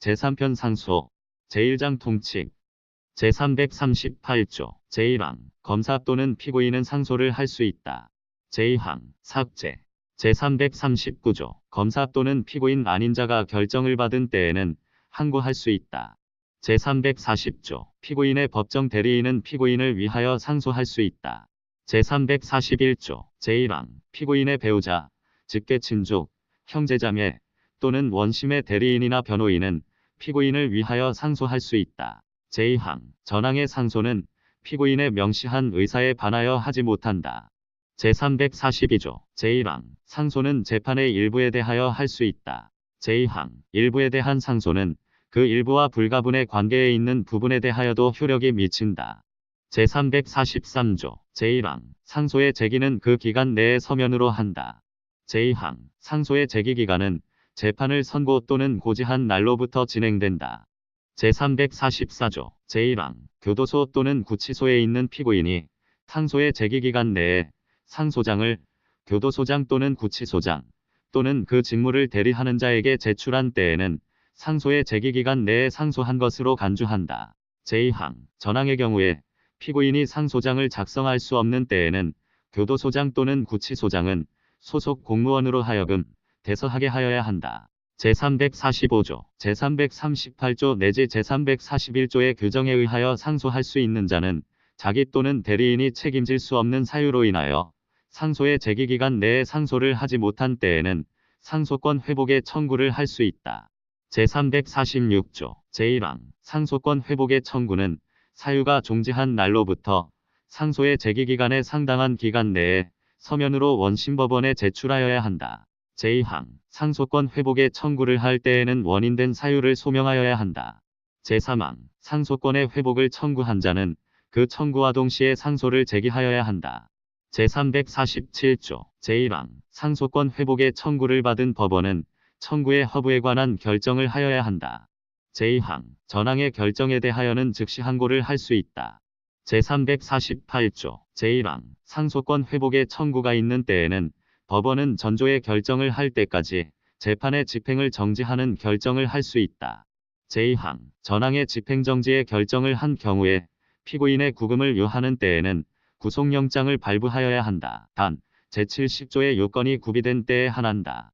제3편 상소 제1장 통칙 제338조 제1항 검사 또는 피고인은 상소를 할 수 있다. 제2항 삭제 제339조 검사 또는 피고인 아닌 자가 결정을 받은 때에는 항고할 수 있다. 제340조 피고인의 법정 대리인은 피고인을 위하여 상소할 수 있다. 제341조 제1항 피고인의 배우자, 직계 친족, 형제자매 또는 원심의 대리인이나 변호인은 피고인을 위하여 상소할 수 있다. 제2항 전항의 상소는 피고인의 명시한 의사에 반하여 하지 못한다. 제342조 제1항 상소는 재판의 일부에 대하여 할 수 있다. 제2항 일부에 대한 상소는 그 일부와 불가분의 관계에 있는 부분에 대하여도 효력이 미친다. 제343조 제1항 상소의 제기는 그 기간 내에 서면으로 한다. 제2항 상소의 제기 기간은 재판을 선고 또는 고지한 날로부터 진행된다. 제344조 제1항 교도소 또는 구치소에 있는 피고인이 상소의 제기기간 내에 상소장을 교도소장 또는 구치소장 또는 그 직무를 대리하는 자에게 제출한 때에는 상소의 제기기간 내에 상소한 것으로 간주한다. 제2항 전항의 경우에 피고인이 상소장을 작성할 수 없는 때에는 교도소장 또는 구치소장은 소속 공무원으로 하여금 대서하게 하여야 한다. 제345조, 제338조 내지 제341조의 규정에 의하여 상소할 수 있는 자는 자기 또는 대리인이 책임질 수 없는 사유로 인하여 상소의 제기기간 내에 상소를 하지 못한 때에는 상소권 회복의 청구를 할 수 있다. 제346조, 제1항 상소권 회복의 청구는 사유가 종지한 날로부터 상소의 제기기간에 상당한 기간 내에 서면으로 원심법원에 제출하여야 한다. 제2항 상소권 회복의 청구를 할 때에는 원인된 사유를 소명하여야 한다. 제3항 상소권의 회복을 청구한 자는 그 청구와 동시에 상소를 제기하여야 한다. 제347조 제1항 상소권 회복의 청구를 받은 법원은 청구의 허브에 관한 결정을 하여야 한다. 제2항 전항의 결정에 대하여는 즉시 항고를 할 수 있다. 제348조 제1항 상소권 회복의 청구가 있는 때에는 법원은 전조의 결정을 할 때까지 재판의 집행을 정지하는 결정을 할 수 있다. 제2항 전항의 집행정지의 결정을 한 경우에 피고인의 구금을 요하는 때에는 구속영장을 발부하여야 한다. 단, 제70조의 요건이 구비된 때에 한한다.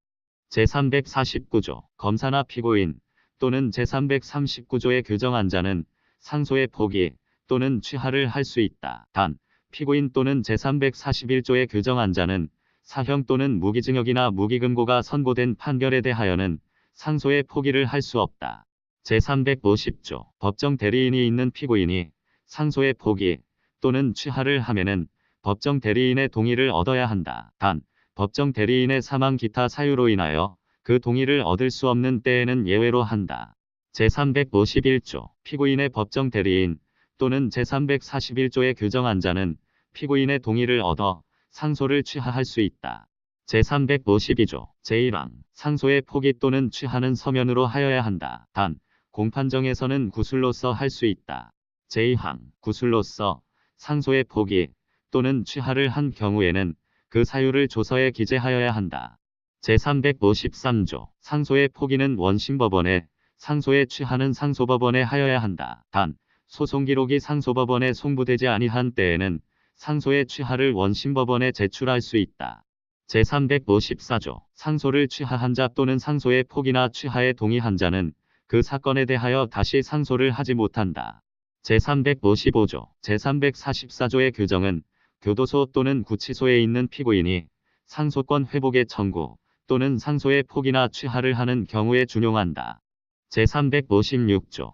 제349조 검사나 피고인 또는 제339조의 규정한 자는 상소의 포기 또는 취하를 할 수 있다. 단, 피고인 또는 제341조의 규정한 자는 사형 또는 무기징역이나 무기금고가 선고된 판결에 대하여는 상소의 포기를 할 수 없다. 제350조 법정 대리인이 있는 피고인이 상소의 포기 또는 취하를 하면은 법정 대리인의 동의를 얻어야 한다. 단, 법정 대리인의 사망 기타 사유로 인하여 그 동의를 얻을 수 없는 때에는 예외로 한다. 제351조 피고인의 법정 대리인 또는 제341조의 규정한 자는 피고인의 동의를 얻어 상소를 취하할 수 있다. 제352조 제1항 상소의 포기 또는 취하는 서면으로 하여야 한다. 단, 공판정에서는 구술로서 할 수 있다. 제2항 구술로서 상소의 포기 또는 취하를 한 경우에는 그 사유를 조서에 기재하여야 한다. 제353조 상소의 포기는 원심법원에 상소의 취하는 상소법원에 하여야 한다. 단, 소송기록이 상소법원에 송부되지 아니한 때에는 상소의 취하를 원심법원에 제출할 수 있다. 제354조 상소를 취하한 자 또는 상소의 포기나 취하에 동의한 자는 그 사건에 대하여 다시 상소를 하지 못한다. 제355조 제344조의 규정은 교도소 또는 구치소에 있는 피고인이 상소권 회복의 청구 또는 상소의 포기나 취하를 하는 경우에 준용한다. 제356조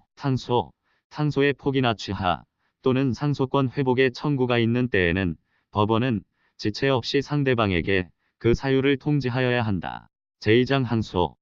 상소의 포기나 취하 또는 상소권 회복의 청구가 있는 때에는 법원은 지체 없이 상대방에게 그 사유를 통지하여야 한다. 제2장 항소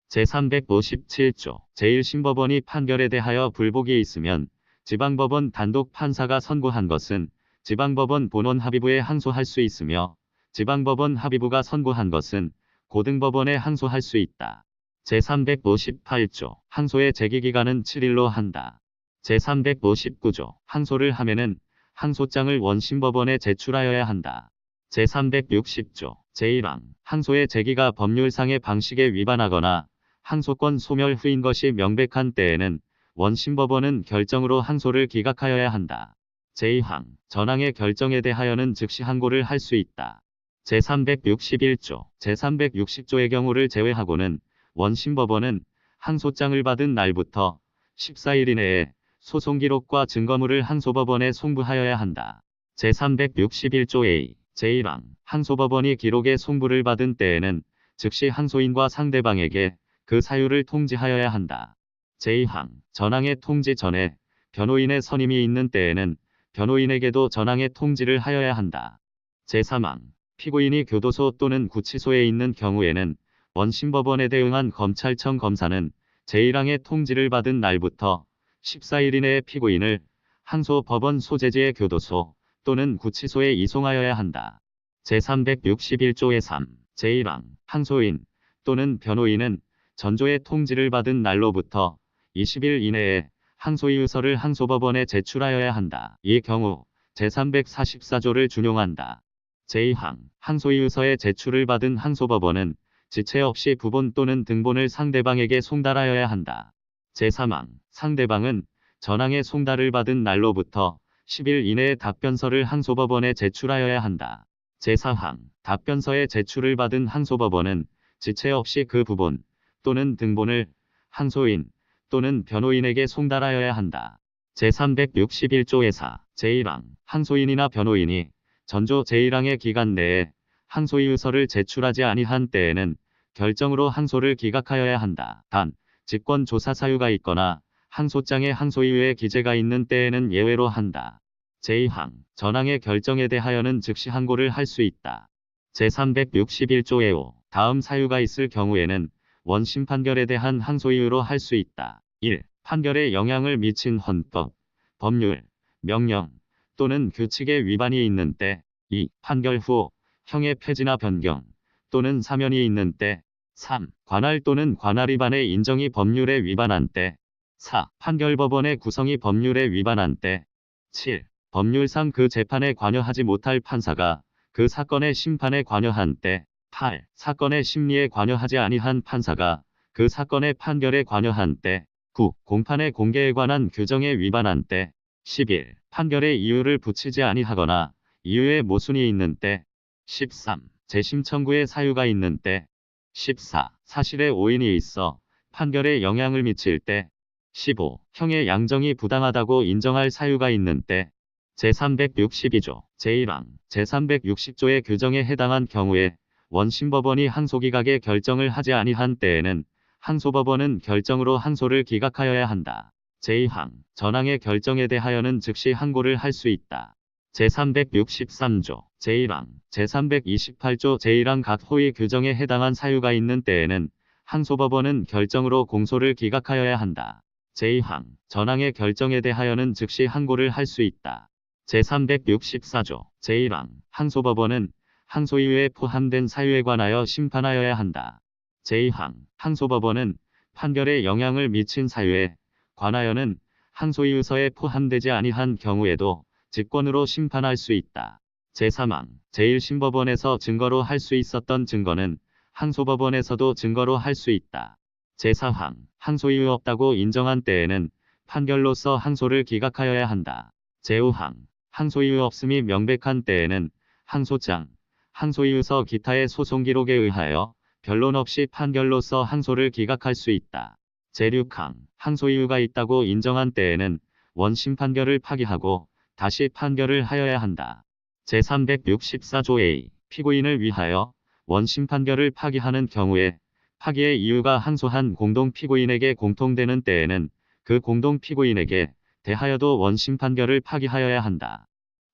제357조 제1심법원이 판결에 대하여 불복이 있으면 지방법원 단독 판사가 선고한 것은 지방법원 본원 합의부에 항소할 수 있으며 지방법원 합의부가 선고한 것은 고등법원에 항소할 수 있다. 제358조 항소의 제기기간은 7일로 한다. 제359조 항소를 하면은 항소장을 원심법원에 제출하여야 한다. 제360조 제1항 항소의 제기가 법률상의 방식에 위반하거나 항소권 소멸 후인 것이 명백한 때에는 원심법원은 결정으로 항소를 기각하여야 한다. 제2항, 전항의 결정에 대하여는 즉시 항고를 할 수 있다. 제361조, 제360조의 경우를 제외하고는 원심법원은 항소장을 받은 날부터 14일 이내에 소송 기록과 증거물을 항소법원에 송부하여야 한다. 제361조 A, 제1항, 항소법원이 기록에 송부를 받은 때에는 즉시 항소인과 상대방에게 그 사유를 통지하여야 한다. 제2항, 전항의 통지 전에 변호인의 선임이 있는 때에는 변호인에게도 전항의 통지를 하여야 한다. 제3항, 피고인이 교도소 또는 구치소에 있는 경우에는 원심법원에 대응한 검찰청 검사는 제1항의 통지를 받은 날부터 14일 이내에 피고인을 항소법원 소재지의 교도소 또는 구치소에 이송하여야 한다. 제361조의 3, 제1항, 항소인 또는 변호인은 전조의 통지를 받은 날로부터 20일 이내에 항소이유서를 항소법원에 제출하여야 한다. 이 경우 제344조를 준용한다. 제2항, 항소이유서의 제출을 받은 항소법원은 지체 없이 부본 또는 등본을 상대방에게 송달하여야 한다. 제3항, 상대방은 전항의 송달을 받은 날로부터 10일 이내에 답변서를 항소법원에 제출하여야 한다. 제4항, 답변서의 제출을 받은 항소법원은 지체 없이 그 부본 또는 등본을 항소인 또는 변호인에게 송달하여야 한다. 제361조의 4, 제1항, 항소인이나 변호인이 전조 제1항의 기간 내에 항소이유서를 제출하지 아니한 때에는 결정으로 항소를 기각하여야 한다. 단, 직권조사 사유가 있거나 항소장에 항소이유의 기재가 있는 때에는 예외로 한다. 제2항, 전항의 결정에 대하여는 즉시 항고를 할 수 있다. 제361조의 5, 다음 사유가 있을 경우에는 원심 판결에 대한 항소이유로 할 수 있다. 1. 판결에 영향을 미친 헌법, 법률, 명령 또는 규칙의 위반이 있는 때. 2. 판결 후 형의 폐지나 변경 또는 사면이 있는 때. 3. 관할 또는 관할 위반의 인정이 법률에 위반한 때. 4. 판결법원의 구성이 법률에 위반한 때. 7. 법률상 그 재판에 관여하지 못할 판사가 그 사건의 심판에 관여한 때. 8. 사건의 심리에 관여하지 아니한 판사가 그 사건의 판결에 관여한 때. 9. 공판의 공개에 관한 규정에 위반한 때. 11. 판결에 이유를 붙이지 아니하거나 이유에 모순이 있는 때. 13. 재심 청구의 사유가 있는 때. 14. 사실에 오인이 있어 판결에 영향을 미칠 때. 15. 형의 양정이 부당하다고 인정할 사유가 있는 때. 제362조, 제1항, 제360조의 규정에 해당한 경우에 원심법원이 항소기각의 결정을 하지 아니한 때에는 항소법원은 결정으로 항소를 기각하여야 한다. 제2항, 전항의 결정에 대하여는 즉시 항고를 할 수 있다. 제363조, 제1항, 제328조 제1항 각 호의 규정에 해당한 사유가 있는 때에는 항소법원은 결정으로 공소를 기각하여야 한다. 제2항, 전항의 결정에 대하여는 즉시 항고를 할 수 있다. 제364조, 제1항, 항소법원은 항소이유에 포함된 사유에 관하여 심판하여야 한다. 제2항, 항소법원은 판결에 영향을 미친 사유에 관하여는 항소이유서에 포함되지 아니한 경우에도 직권으로 심판할 수 있다. 제3항, 제1심법원에서 증거로 할 수 있었던 증거는 항소법원에서도 증거로 할 수 있다. 제4항, 항소이유 없다고 인정한 때에는 판결로서 항소를 기각하여야 한다. 제5항, 항소이유 없음이 명백한 때에는 항소장, 항소이유서 기타의 소송 기록에 의하여 변론 없이 판결로서 항소를 기각할 수 있다. 제6항, 항소이유가 있다고 인정한 때에는 원심 판결을 파기하고 다시 판결을 하여야 한다. 제364조 A, 피고인을 위하여 원심 판결을 파기하는 경우에 파기의 이유가 항소한 공동 피고인에게 공통되는 때에는 그 공동 피고인에게 대하여도 원심 판결을 파기하여야 한다.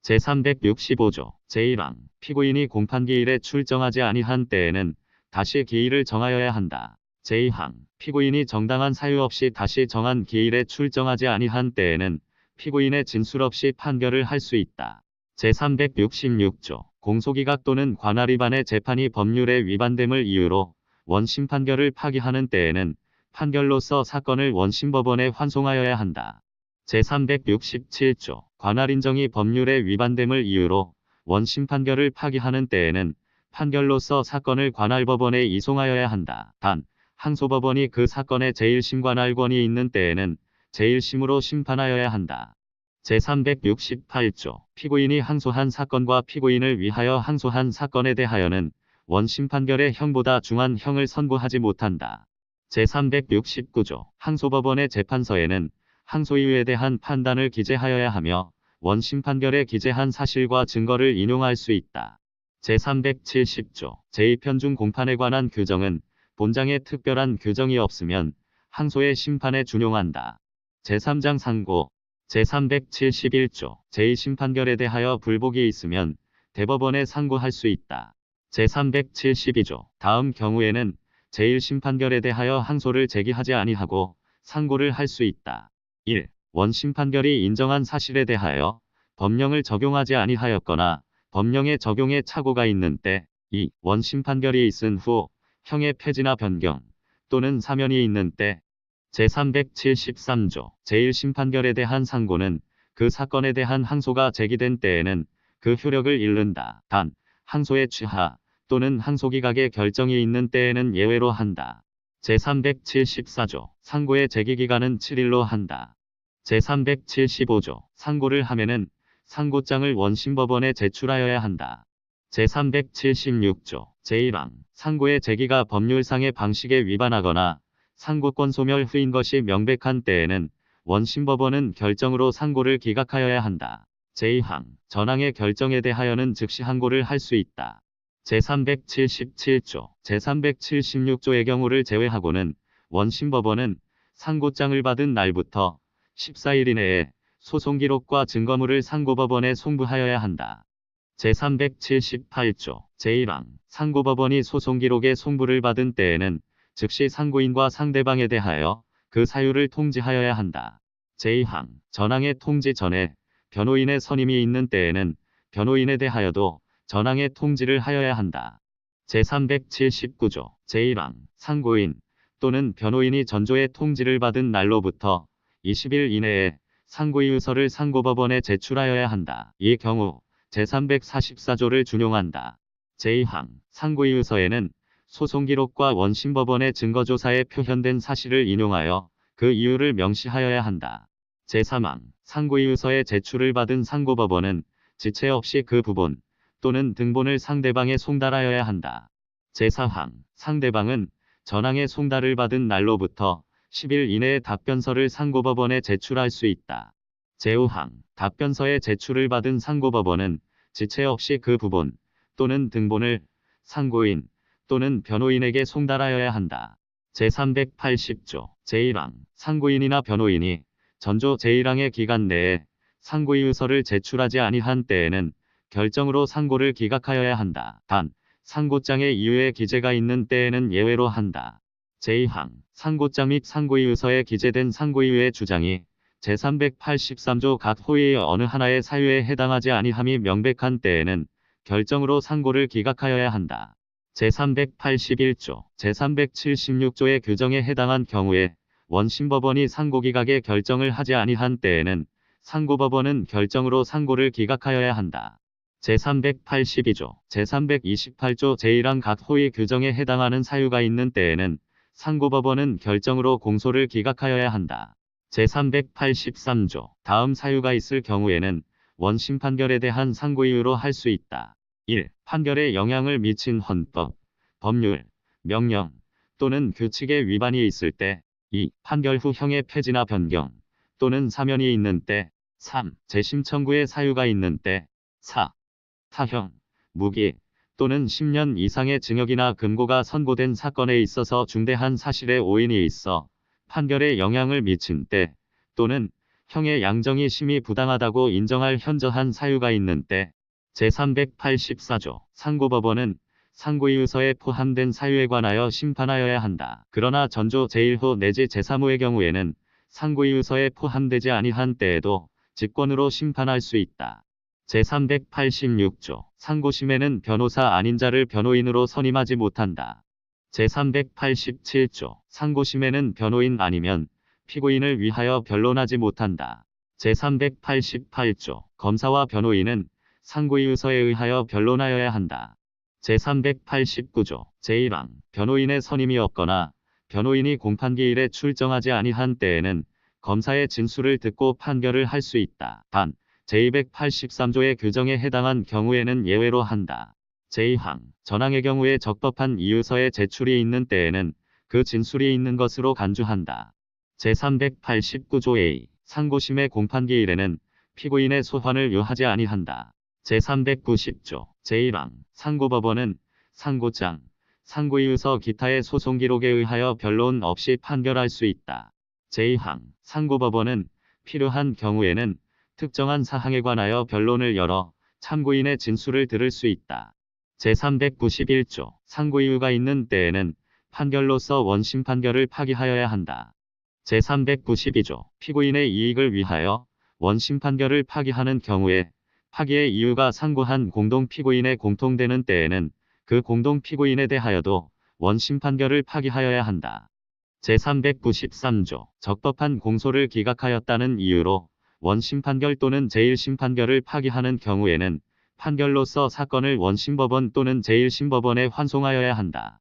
제365조, 제1항, 피고인이 공판기일에 출정하지 아니한 때에는 다시 기일을 정하여야 한다. 제2항, 피고인이 정당한 사유 없이 다시 정한 기일에 출정하지 아니한 때에는 피고인의 진술 없이 판결을 할 수 있다. 제366조, 공소기각 또는 관할 위반의 재판이 법률에 위반됨을 이유로 원심 판결을 파기하는 때에는 판결로서 사건을 원심법원에 환송하여야 한다. 제367조, 관할 인정이 법률에 위반됨을 이유로 원심 판결을 파기하는 때에는 판결로서 사건을 관할법원에 이송하여야 한다. 단, 항소법원이 그 사건의 제1심 관할 권이 있는 때에는 제1심으로 심판하여야 한다. 제368조 피고인이 항소한 사건과 피고인을 위하여 항소한 사건에 대하여는 원심 판결의 형보다 중한 형을 선고하지 못한다. 제369조 항소법원의 재판서에는 항소 이유에 대한 판단을 기재하여야 하며 원심 판결에 기재한 사실과 증거를 인용할 수 있다. 제370조 제2편중 공판에 관한 규정은 본장에 특별한 규정이 없으면 항소의 심판에 준용한다. 제3장 상고 제371조 제2심 판결에 대하여 불복이 있으면 대법원에 상고할 수 있다. 제372조 다음 경우에는 제1심 판결에 대하여 항소를 제기하지 아니하고 상고를 할 수 있다. 1. 원심 판결이 인정한 사실에 대하여 법령을 적용하지 아니하였거나 법령의 적용에 착오가 있는 때 2. 원심 판결이 있은 후 형의 폐지나 변경 또는 사면이 있는 때 제373조 제1심 판결에 대한 상고는 그 사건에 대한 항소가 제기된 때에는 그 효력을 잃는다. 단, 항소의 취하 또는 항소기각의 결정이 있는 때에는 예외로 한다. 제374조 상고의 제기기간은 7일로 한다. 제375조 상고를 하면은 상고장을 원심법원에 제출하여야 한다. 제376조 제1항 상고의 제기가 법률상의 방식에 위반하거나 상고권 소멸 후인 것이 명백한 때에는 원심법원은 결정으로 상고를 기각하여야 한다. 제2항 전항의 결정에 대하여는 즉시 항고를 할 수 있다. 제377조 제376조의 경우를 제외하고는 원심법원은 상고장을 받은 날부터 14일 이내에 소송기록과 증거물을 상고법원에 송부하여야 한다. 제378조 제1항 상고법원이 소송기록의 송부를 받은 때에는 즉시 상고인과 상대방에 대하여 그 사유를 통지하여야 한다. 제2항 전항의 통지 전에 변호인의 선임이 있는 때에는 변호인에 대하여도 전항의 통지를 하여야 한다. 제379조 제1항 상고인 또는 변호인이 전조의 통지를 받은 날로부터 20일 이내에 상고이유서를 상고법원에 제출하여야 한다. 이 경우 제344조를 준용한다. 제2항 상고이유서에는 소송기록과 원심법원의 증거조사에 표현된 사실을 인용하여 그 이유를 명시하여야 한다. 제3항 상고이유서의 제출을 받은 상고법원은 지체 없이 그 부본 또는 등본을 상대방에 송달하여야 한다. 제4항 상대방은 전항의 송달을 받은 날로부터 10일 이내에 답변서를 상고법원에 제출할 수 있다. 제5항 답변서의 제출을 받은 상고법원은 지체 없이 그 부본 또는 등본을 상고인 또는 변호인에게 송달하여야 한다. 제380조 제1항 상고인이나 변호인이 전조 제1항의 기간 내에 상고이유서를 제출하지 아니한 때에는 결정으로 상고를 기각하여야 한다. 단, 상고장의 이유에 기재가 있는 때에는 예외로 한다. 제2항 상고장 및 상고이유서에 기재된 상고이유의 주장이 제383조 각 호의의 어느 하나의 사유에 해당하지 아니함이 명백한 때에는 결정으로 상고를 기각하여야 한다. 제381조, 제376조의 규정에 해당한 경우에 원심법원이 상고기각의 결정을 하지 아니한 때에는 상고법원은 결정으로 상고를 기각하여야 한다. 제382조, 제328조 제1항 각 호의 규정에 해당하는 사유가 있는 때에는 상고법원은 결정으로 공소를 기각하여야 한다. 제383조, 다음 사유가 있을 경우에는 원심 판결에 대한 상고이유로 할 수 있다. 1. 판결에 영향을 미친 헌법, 법률, 명령 또는 규칙의 위반이 있을 때 2. 판결 후 형의 폐지나 변경 또는 사면이 있는 때 3. 재심 청구의 사유가 있는 때 4. 사형, 무기 또는 10년 이상의 징역이나 금고가 선고된 사건에 있어서 중대한 사실의 오인이 있어 판결에 영향을 미친 때 또는 형의 양정이 심히 부당하다고 인정할 현저한 사유가 있는 때 제384조 상고법원은 상고이유서에 포함된 사유에 관하여 심판하여야 한다. 그러나 전조 제1호 내지 제3호의 경우에는 상고이유서에 포함되지 아니한 때에도 직권으로 심판할 수 있다. 제386조 상고심에는 변호사 아닌 자를 변호인으로 선임하지 못한다. 제387조 상고심에는 변호인 아니면 피고인을 위하여 변론하지 못한다. 제388조 검사와 변호인은 상고이유서에 의하여 변론하여야 한다. 제389조 제1항 변호인의 선임이 없거나 변호인이 공판기일에 출정하지 아니한 때에는 검사의 진술을 듣고 판결을 할 수 있다. 단, 제283조의 규정에 해당한 경우에는 예외로 한다. 제2항, 전항의 경우에 적법한 이유서의 제출이 있는 때에는 그 진술이 있는 것으로 간주한다. 제389조A, 상고심의 공판기일에는 피고인의 소환을 요하지 아니한다. 제390조, 제1항, 상고법원은 상고장, 상고이유서 기타의 소송 기록에 의하여 변론 없이 판결할 수 있다. 제2항, 상고법원은 필요한 경우에는 특정한 사항에 관하여 변론을 열어 참고인의 진술을 들을 수 있다. 제391조, 상고이유가 있는 때에는 판결로서 원심 판결을 파기하여야 한다. 제392조, 피고인의 이익을 위하여 원심 판결을 파기하는 경우에 파기의 이유가 상고한 공동 피고인의 공통되는 때에는 그 공동 피고인에 대하여도 원심 판결을 파기하여야 한다. 제393조, 적법한 공소를 기각하였다는 이유로 원심 판결 또는 제1심 판결을 파기하는 경우에는 판결로서 사건을 원심법원 또는 제1심법원에 환송하여야 한다.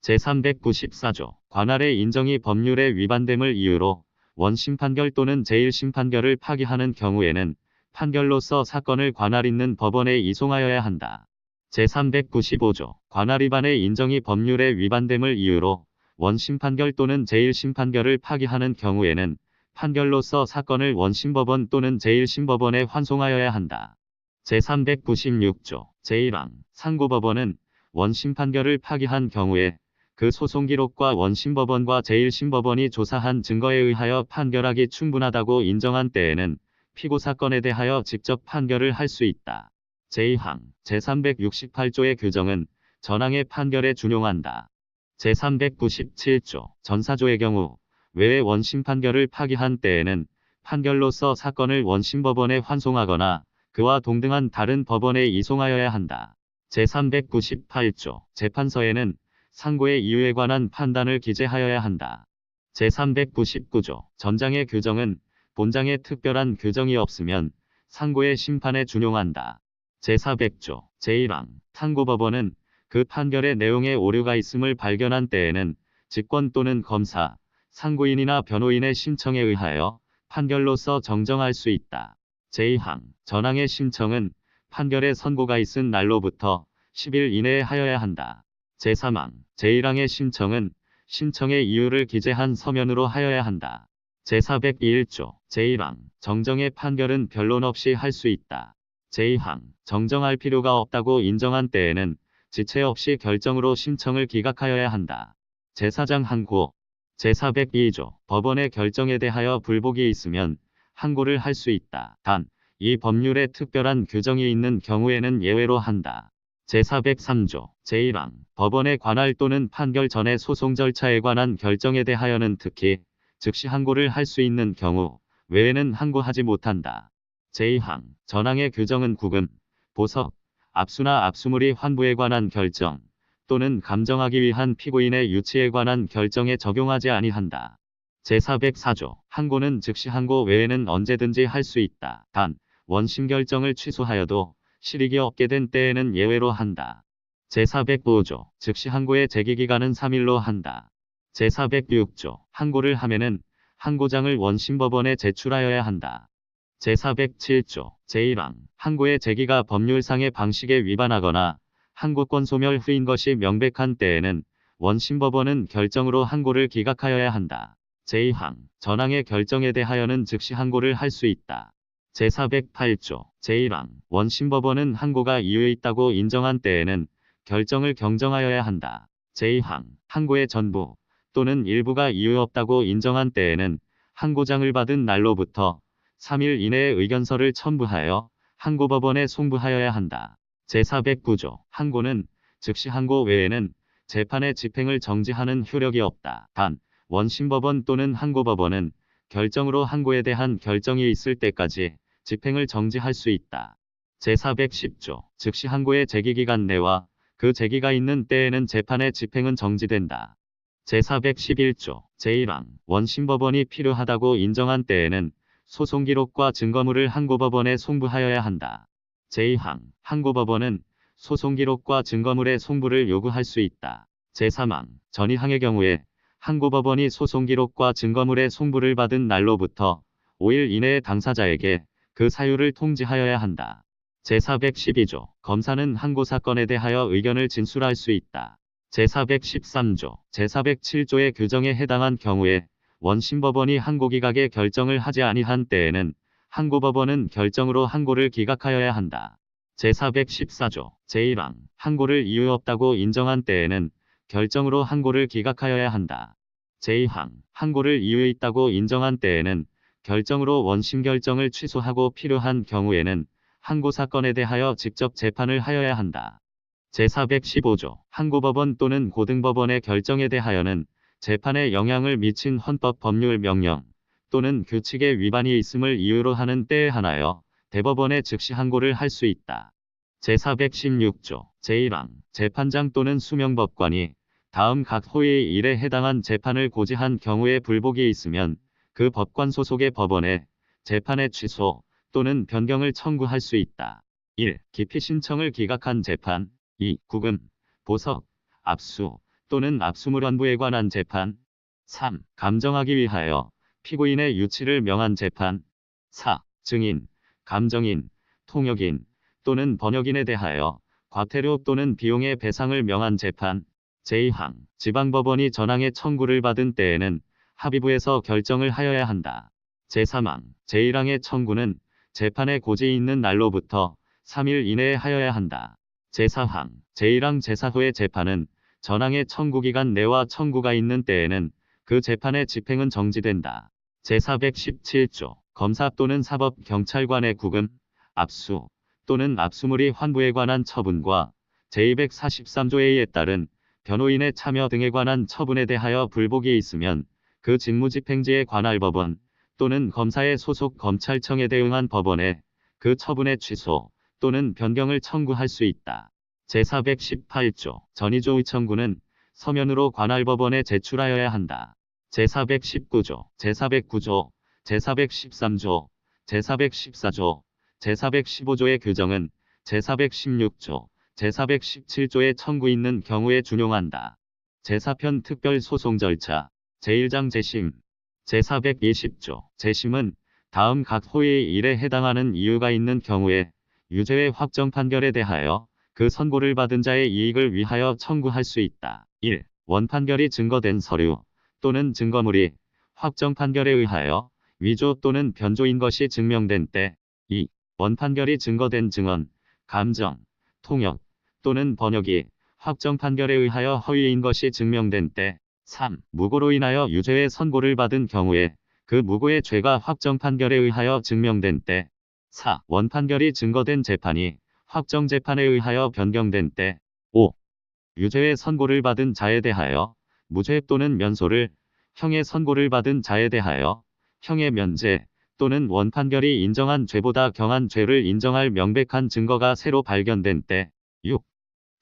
제394조, 관할의 인정이 법률에 위반됨을 이유로 원심 판결 또는 제1심 판결을 파기하는 경우에는 판결로서 사건을 관할 있는 법원에 이송하여야 한다. 제395조, 관할 위반의 인정이 법률에 위반됨을 이유로 원심 판결 또는 제1심 판결을 파기하는 경우에는 판결로서 사건을 원심법원 또는 제1심법원에 환송하여야 한다. 제396조, 제1항, 상고법원은 원심 판결을 파기한 경우에 그 소송 기록과 원심법원과 제1심법원이 조사한 증거에 의하여 판결하기 충분하다고 인정한 때에는 피고 사건에 대하여 직접 판결을 할 수 있다. 제2항, 제368조의 규정은 전항의 판결에 준용한다. 제397조, 전사조의 경우 외의 원심 판결을 파기한 때에는 판결로서 사건을 원심법원에 환송하거나 그와 동등한 다른 법원에 이송하여야 한다. 제398조, 재판서에는 상고의 이유에 관한 판단을 기재하여야 한다. 제399조, 전장의 규정은 본장에 특별한 규정이 없으면 상고의 심판에 준용한다. 제400조, 제1항, 상고법원은 그 판결의 내용에 오류가 있음을 발견한 때에는 직권 또는 검사, 상고인이나 변호인의 신청에 의하여 판결로서 정정할 수 있다. 제2항, 전항의 신청은 판결의 선고가 있은 날로부터 10일 이내에 하여야 한다. 제3항, 제1항의 신청은 신청의 이유를 기재한 서면으로 하여야 한다. 제401조, 제1항, 정정의 판결은 변론 없이 할 수 있다. 제2항, 정정할 필요가 없다고 인정한 때에는 지체 없이 결정으로 신청을 기각하여야 한다. 제4장 항고, 제402조, 법원의 결정에 대하여 불복이 있으면 항고를 할 수 있다. 단, 이 법률에 특별한 규정이 있는 경우에는 예외로 한다. 제403조, 제1항, 법원의 관할 또는 판결 전의 소송 절차에 관한 결정에 대하여는 특히 즉시 항고를 할 수 있는 경우 외에는 항고하지 못한다. 제2항, 전항의 규정은 구금, 보석, 압수나 압수물이 환부에 관한 결정 또는 감정하기 위한 피고인의 유치에 관한 결정에 적용하지 아니한다. 제404조, 항고는 즉시 항고 외에는 언제든지 할 수 있다. 단, 원심 결정을 취소하여도 실익이 없게 된 때에는 예외로 한다. 제405조, 즉시 항고의 제기기간은 3일로 한다. 제406조, 항고를 하면은 항고장을 원심법원에 제출하여야 한다. 제407조, 제1항, 항고의 제기가 법률상의 방식에 위반하거나 항고권 소멸 후인 것이 명백한 때에는 원심법원은 결정으로 항고를 기각하여야 한다. 제2항, 전항의 결정에 대하여는 즉시 항고를 할 수 있다. 제408조, 제1항, 원심법원은 항고가 이유에 있다고 인정한 때에는 결정을 경정하여야 한다. 제2항, 항고의 전부 또는 일부가 이유 없다고 인정한 때에는 항고장을 받은 날로부터 3일 이내에 의견서를 첨부하여 항고법원에 송부하여야 한다. 제409조, 항고는 즉시 항고 외에는 재판의 집행을 정지하는 효력이 없다. 단, 원심법원 또는 항고법원은 결정으로 항고에 대한 결정이 있을 때까지 집행을 정지할 수 있다. 제410조, 즉시 항고의 제기기간 내와 그 제기가 있는 때에는 재판의 집행은 정지된다. 제411조, 제1항, 원심법원이 필요하다고 인정한 때에는 소송 기록과 증거물을 항고법원에 송부하여야 한다. 제2항, 항고법원은 소송 기록과 증거물의 송부를 요구할 수 있다. 제3항, 전이항의 경우에 항고법원이 소송 기록과 증거물의 송부를 받은 날로부터 5일 이내에 당사자에게 그 사유를 통지하여야 한다. 제412조 검사는 항고 사건에 대하여 의견을 진술할 수 있다. 제413조, 제407조의 규정에 해당한 경우에 원심법원이 항고 기각의 결정을 하지 아니한 때에는 항고법원은 결정으로 항고를 기각하여야 한다. 제414조, 제1항, 항고를 이유 없다고 인정한 때에는 결정으로 항고를 기각하여야 한다. 제2항, 항고를 이유 있다고 인정한 때에는 결정으로 원심 결정을 취소하고 필요한 경우에는 항고 사건에 대하여 직접 재판을 하여야 한다. 제415조, 항고법원 또는 고등법원의 결정에 대하여는 재판에 영향을 미친 헌법 법률 명령 또는 규칙의 위반이 있음을 이유로 하는 때에 한하여 대법원에 즉시 항고를 할 수 있다. 제416조, 제1항, 재판장 또는 수명법관이 다음 각 호의 일에 해당한 재판을 고지한 경우에 불복이 있으면 그 법관 소속의 법원에 재판의 취소 또는 변경을 청구할 수 있다. 1. 기피 신청을 기각한 재판. 2. 구금, 보석, 압수 또는 압수물 환부에 관한 재판. 3. 감정하기 위하여 피고인의 유치를 명한 재판. 4. 증인, 감정인, 통역인 또는 번역인에 대하여 과태료 또는 비용의 배상을 명한 재판. 제2항, 지방법원이 전항의 청구를 받은 때에는 합의부에서 결정을 하여야 한다. 제3항, 제1항의 청구는 재판에 고지 있는 날로부터 3일 이내에 하여야 한다. 제4항, 제1항 제4호의 재판은 전항의 청구기간 내와 청구가 있는 때에는 그 재판의 집행은 정지된다. 제417조, 검사 또는 사법경찰관의 구금, 압수 또는 압수물이 환부에 관한 처분과 제243조에 따른 변호인의 참여 등에 관한 처분에 대하여 불복이 있으면 그 직무집행지에 관할 법원 또는 검사의 소속 검찰청에 대응한 법원에 그 처분의 취소 또는 변경을 청구할 수 있다. 제418조, 전의조의 청구는 서면으로 관할 법원에 제출하여야 한다. 제419조, 제409조, 제413조, 제414조, 제415조의 규정은 제416조, 제417조의 청구 있는 경우에 준용한다. 제4편 특별소송 절차, 제1장 재심, 제420조, 재심은 다음 각 호의 일에 해당하는 이유가 있는 경우에 유죄의 확정 판결에 대하여 그 선고를 받은 자의 이익을 위하여 청구할 수 있다. 1. 원판결이 증거된 서류 또는 증거물이 확정 판결에 의하여 위조 또는 변조인 것이 증명된 때. 2. 원판결이 증거된 증언, 감정, 통역 또는 번역이 확정 판결에 의하여 허위인 것이 증명된 때. 3. 무고로 인하여 유죄의 선고를 받은 경우에 그 무고의 죄가 확정 판결에 의하여 증명된 때. 4. 원판결이 증거된 재판이 확정 재판에 의하여 변경된 때. 5. 유죄의 선고를 받은 자에 대하여 무죄 또는 면소를, 형의 선고를 받은 자에 대하여 형의 면제 또는 원판결이 인정한 죄보다 경한 죄를 인정할 명백한 증거가 새로 발견된 때. 6.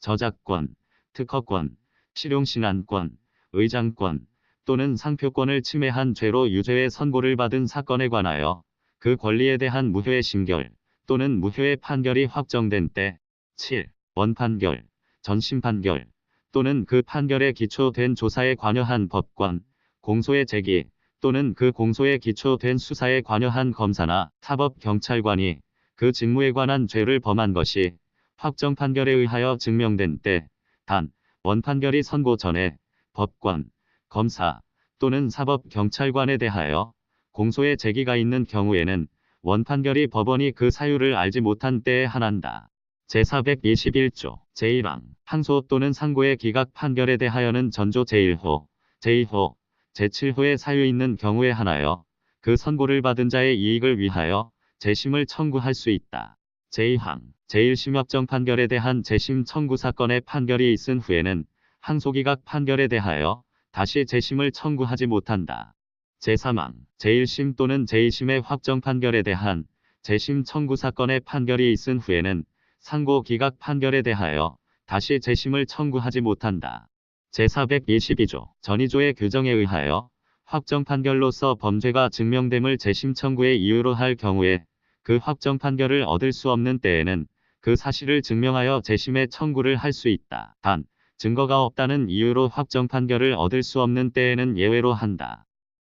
저작권, 특허권, 실용신안권, 의장권 또는 상표권을 침해한 죄로 유죄의 선고를 받은 사건에 관하여 그 권리에 대한 무효의 심결 또는 무효의 판결이 확정된 때. 7. 원판결, 전심판결 또는 그 판결에 기초된 조사에 관여한 법관, 공소의 제기 또는 그 공소에 기초된 수사에 관여한 검사나 사법경찰관이 그 직무에 관한 죄를 범한 것이 확정 판결에 의하여 증명된 때. 단, 원판결이 선고 전에 법관, 검사 또는 사법경찰관에 대하여 공소의 제기가 있는 경우에는 원판결이 법원이 그 사유를 알지 못한 때에 한한다. 제421조, 제1항, 항소 또는 상고의 기각 판결에 대하여는 전조 제1호, 제2호, 제7호의 사유 있는 경우에 한하여 그 선고를 받은 자의 이익을 위하여 재심을 청구할 수 있다. 제2항, 제1심협정 판결에 대한 재심 청구 사건의 판결이 있은 후에는 항소기각 판결에 대하여 다시 재심을 청구하지 못한다. 제3항, 제1심 또는 제2심의 확정 판결에 대한 재심 청구 사건의 판결이 있은 후에는 상고 기각 판결에 대하여 다시 재심을 청구하지 못한다. 제422조, 전의조의 규정에 의하여 확정 판결로서 범죄가 증명됨을 재심 청구의 이유로 할 경우에 그 확정 판결을 얻을 수 없는 때에는 그 사실을 증명하여 재심의 청구를 할 수 있다. 단, 증거가 없다는 이유로 확정 판결을 얻을 수 없는 때에는 예외로 한다.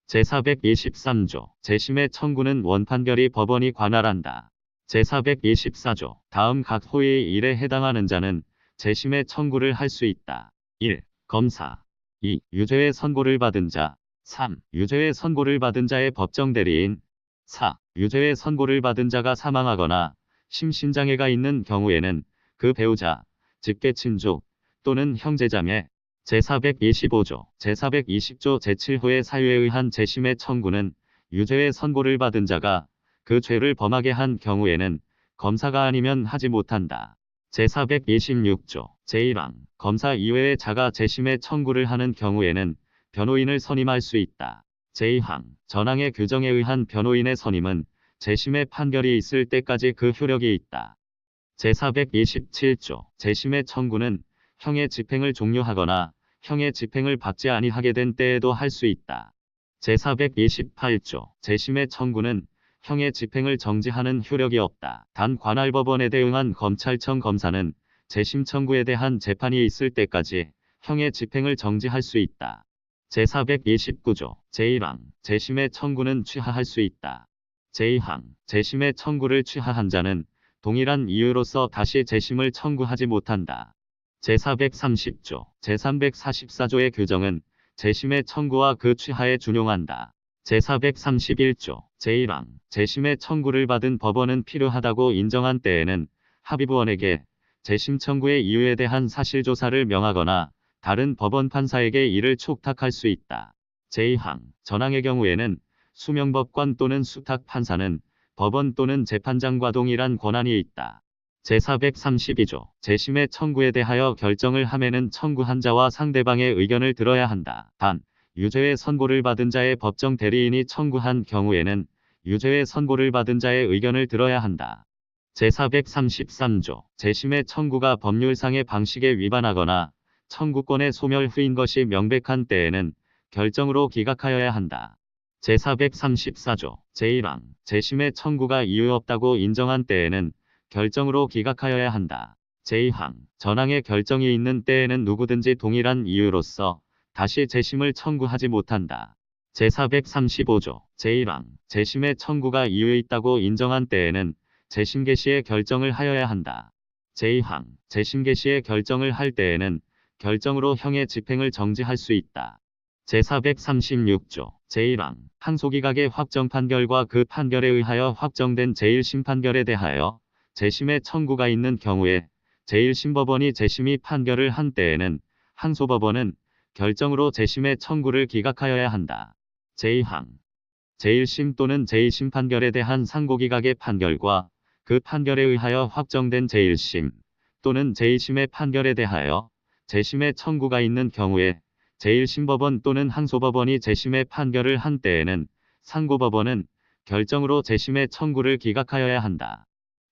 제423조 재심의 청구는 원판결이 법원이 관할한다. 제424조 다음 각 호의 일에 해당하는 자는 재심의 청구를 할 수 있다. 1. 검사 2. 유죄의 선고를 받은 자 3. 유죄의 선고를 받은 자의 법정 대리인 4. 유죄의 선고를 받은 자가 사망하거나 심신장애가 있는 경우에는 그 배우자, 직계친족 또는 형제자매 제425조, 제420조 제7호의 사유에 의한 재심의 청구는 유죄의 선고를 받은 자가 그 죄를 범하게 한 경우에는 검사가 아니면 하지 못한다. 제426조, 제1항, 검사 이외의 자가 재심의 청구를 하는 경우에는 변호인을 선임할 수 있다. 제2항, 전항의 규정에 의한 변호인의 선임은 재심의 판결이 있을 때까지 그 효력이 있다. 제427조, 재심의 청구는 형의 집행을 종료하거나 형의 집행을 받지 아니하게 된 때에도 할 수 있다. 제428조, 재심의 청구는 형의 집행을 정지하는 효력이 없다. 단 관할법원에 대응한 검찰청 검사는 재심 청구에 대한 재판이 있을 때까지 형의 집행을 정지할 수 있다. 제429조, 제1항, 재심의 청구는 취하할 수 있다. 제2항, 재심의 청구를 취하한 자는 동일한 이유로서 다시 재심을 청구하지 못한다. 제430조, 제344조의 규정은 재심의 청구와 그 취하에 준용한다. 제431조, 제1항, 재심의 청구를 받은 법원은 필요하다고 인정한 때에는 합의부원에게 재심 청구의 이유에 대한 사실조사를 명하거나 다른 법원 판사에게 이를 촉탁할 수 있다. 제2항, 전항의 경우에는 수명법관 또는 수탁 판사는 법원 또는 재판장과 동일한 권한이 있다. 제432조, 재심의 청구에 대하여 결정을 함에는 청구한 자와 상대방의 의견을 들어야 한다. 단, 유죄의 선고를 받은 자의 법정 대리인이 청구한 경우에는 유죄의 선고를 받은 자의 의견을 들어야 한다. 제433조, 재심의 청구가 법률상의 방식에 위반하거나 청구권의 소멸후인 것이 명백한 때에는 결정으로 기각하여야 한다. 제434조, 제1항, 재심의 청구가 이유 없다고 인정한 때에는 결정으로 기각하여야 한다. 제2항, 전항의 결정이 있는 때에는 누구든지 동일한 이유로서 다시 재심을 청구하지 못한다. 제435조, 제1항, 재심의 청구가 이유 있다고 인정한 때에는 재심 개시의 결정을 하여야 한다. 제2항, 재심 개시의 결정을 할 때에는 결정으로 형의 집행을 정지할 수 있다. 제436조, 제1항, 항소기각의 확정 판결과 그 판결에 의하여 확정된 제1심 판결에 대하여 재심의 청구가 있는 경우에 제1심법원이 재심의 판결을 한 때에는 항소법원은 결정으로 재심의 청구를 기각하여야 한다. 제2항, 제1심 또는 제2심 판결에 대한 상고기각의 판결과 그 판결에 의하여 확정된 제1심 또는 제2심의 판결에 대하여 재심의 청구가 있는 경우에 제1심법원 또는 항소법원이 재심의 판결을 한 때에는 상고법원은 결정으로 재심의 청구를 기각하여야 한다.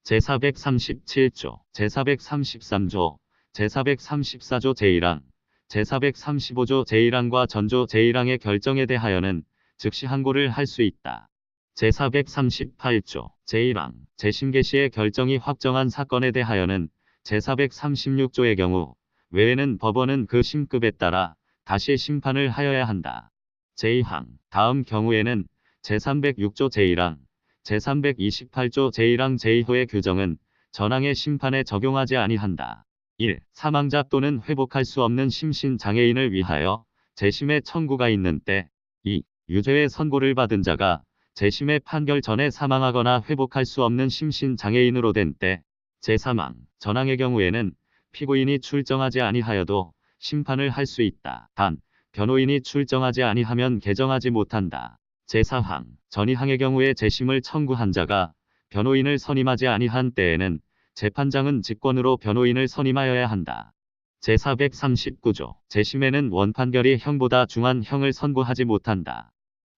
제437조, 제433조, 제434조 제1항, 제435조 제1항과 전조 제1항의 결정에 대하여는 즉시 항고를 할 수 있다. 제438조, 제1항, 재심 개시의 결정이 확정한 사건에 대하여는 제436조의 경우 외에는 법원은 그 심급에 따라 다시 심판을 하여야 한다. 제2항, 다음 경우에는 제306조 제1항, 제328조 제1항 제2호의 규정은 전항의 심판에 적용하지 아니한다. 1. 사망자 또는 회복할 수 없는 심신장애인을 위하여 재심의 청구가 있는 때 2. 유죄의 선고를 받은 자가 재심의 판결 전에 사망하거나 회복할 수 없는 심신장애인으로 된 때 제3항, 전항의 경우에는 피고인이 출정하지 아니하여도 심판을 할 수 있다. 단, 변호인이 출정하지 아니하면 개정하지 못한다. 제4항, 전이항의 경우에 재심을 청구한 자가 변호인을 선임하지 아니한 때에는 재판장은 직권으로 변호인을 선임하여야 한다. 제439조, 재심에는 원판결이 형보다 중한 형을 선고하지 못한다.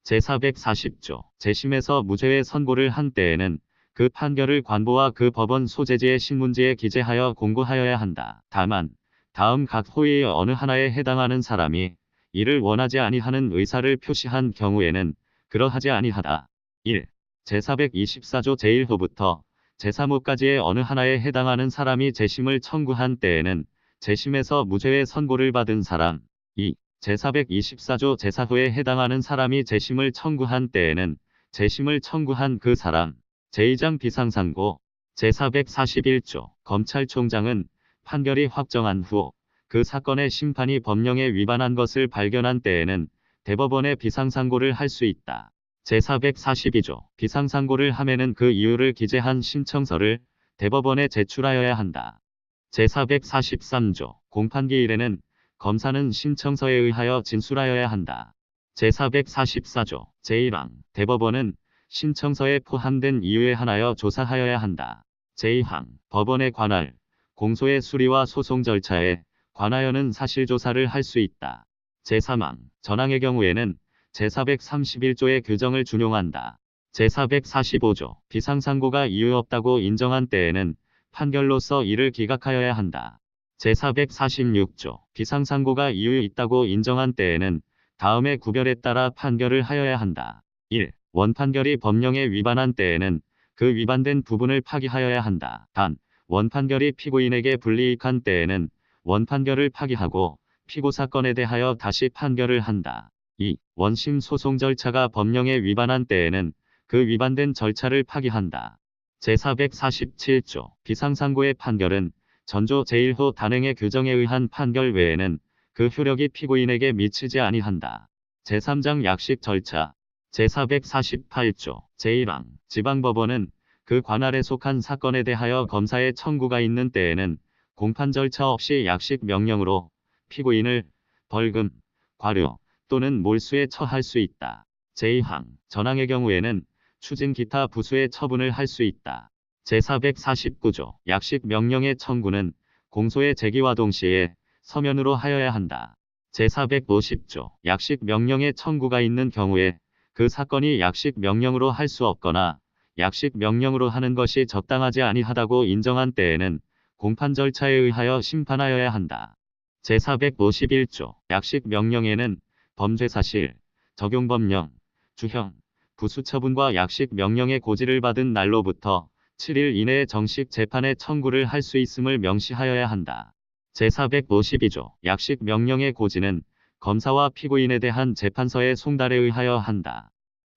제440조, 재심에서 무죄의 선고를 한 때에는 그 판결을 관보와 그 법원 소재지의 신문지에 기재하여 공고하여야 한다. 다만, 다음 각 호의 어느 하나에 해당하는 사람이 이를 원하지 아니하는 의사를 표시한 경우에는 그러하지 아니하다. 1. 제424조 제1호부터 제3호까지의 어느 하나에 해당하는 사람이 재심을 청구한 때에는 재심에서 무죄의 선고를 받은 사람. 2. 제424조 제4호에 해당하는 사람이 재심을 청구한 때에는 재심을 청구한 그 사람. 제2장 비상상고. 제441조 검찰총장은 판결이 확정한 후 그 사건의 심판이 법령에 위반한 것을 발견한 때에는 대법원에 비상상고를 할 수 있다. 제442조 비상상고를 함에는 그 이유를 기재한 신청서를 대법원에 제출하여야 한다. 제443조 공판기일에는 검사는 신청서에 의하여 진술하여야 한다. 제444조 제1항 대법원은 신청서에 포함된 이유에 한하여 조사하여야 한다. 제2항 법원의 관할, 공소의 수리와 소송 절차에 관하여는 사실조사를 할 수 있다. 제3항 전항의 경우에는 제431조의 규정을 준용한다. 제445조 비상상고가 이유 없다고 인정한 때에는 판결로서 이를 기각하여야 한다. 제446조 비상상고가 이유 있다고 인정한 때에는 다음의 구별에 따라 판결을 하여야 한다. 1. 원판결이 법령에 위반한 때에는 그 위반된 부분을 파기하여야 한다. 단, 원판결이 피고인에게 불이익한 때에는 원판결을 파기하고 피고 사건에 대하여 다시 판결을 한다. 2. 원심 소송 절차가 법령에 위반한 때에는 그 위반된 절차를 파기한다. 제447조 비상상고의 판결은 전조 제1호 단행의 규정에 의한 판결 외에는 그 효력이 피고인에게 미치지 아니한다. 제3장 약식 절차. 제448조 제1항 지방법원은 그 관할에 속한 사건에 대하여 검사의 청구가 있는 때에는 공판 절차 없이 약식 명령으로 피고인을 벌금, 과료 또는 몰수에 처할 수 있다. 제2항 전항의 경우에는 추진 기타 부수의 처분을 할 수 있다. 제449조 약식 명령의 청구는 공소의 제기와 동시에 서면으로 하여야 한다. 제450조 약식 명령의 청구가 있는 경우에 그 사건이 약식 명령으로 할 수 없거나 약식 명령으로 하는 것이 적당하지 아니하다고 인정한 때에는 공판 절차에 의하여 심판하여야 한다. 제451조 약식 명령에는 범죄사실, 적용법령, 주형, 부수처분과 약식 명령의 고지를 받은 날로부터 7일 이내에 정식 재판의 청구를 할 수 있음을 명시하여야 한다. 제452조 약식 명령의 고지는 검사와 피고인에 대한 재판서의 송달에 의하여 한다.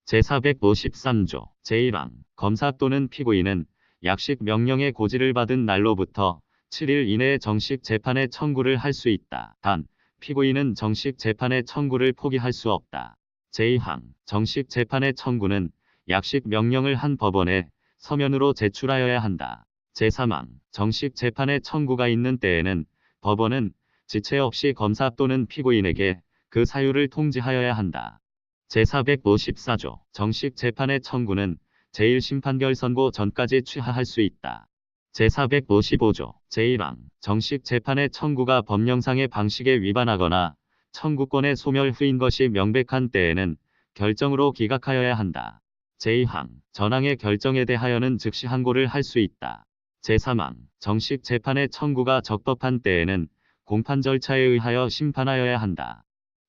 제453조 제1항 검사 또는 피고인은 약식 명령의 고지를 받은 날로부터 7일 이내에 정식 재판의 청구를 할 수 있다. 단, 피고인은 정식 재판의 청구를 포기할 수 없다. 제2항 정식 재판의 청구는 약식 명령을 한 법원에 서면으로 제출하여야 한다. 제3항 정식 재판의 청구가 있는 때에는 법원은 지체 없이 검사 또는 피고인에게 그 사유를 통지하여야 한다. 제454조 정식 재판의 청구는 제1심판결 선고 전까지 취하할 수 있다. 제455조 제1항 정식 재판의 청구가 법령상의 방식에 위반하거나 청구권의 소멸 후인 것이 명백한 때에는 결정으로 기각하여야 한다. 제2항 전항의 결정에 대하여는 즉시 항고를 할 수 있다. 제3항 정식 재판의 청구가 적법한 때에는 공판 절차에 의하여 심판하여야 한다.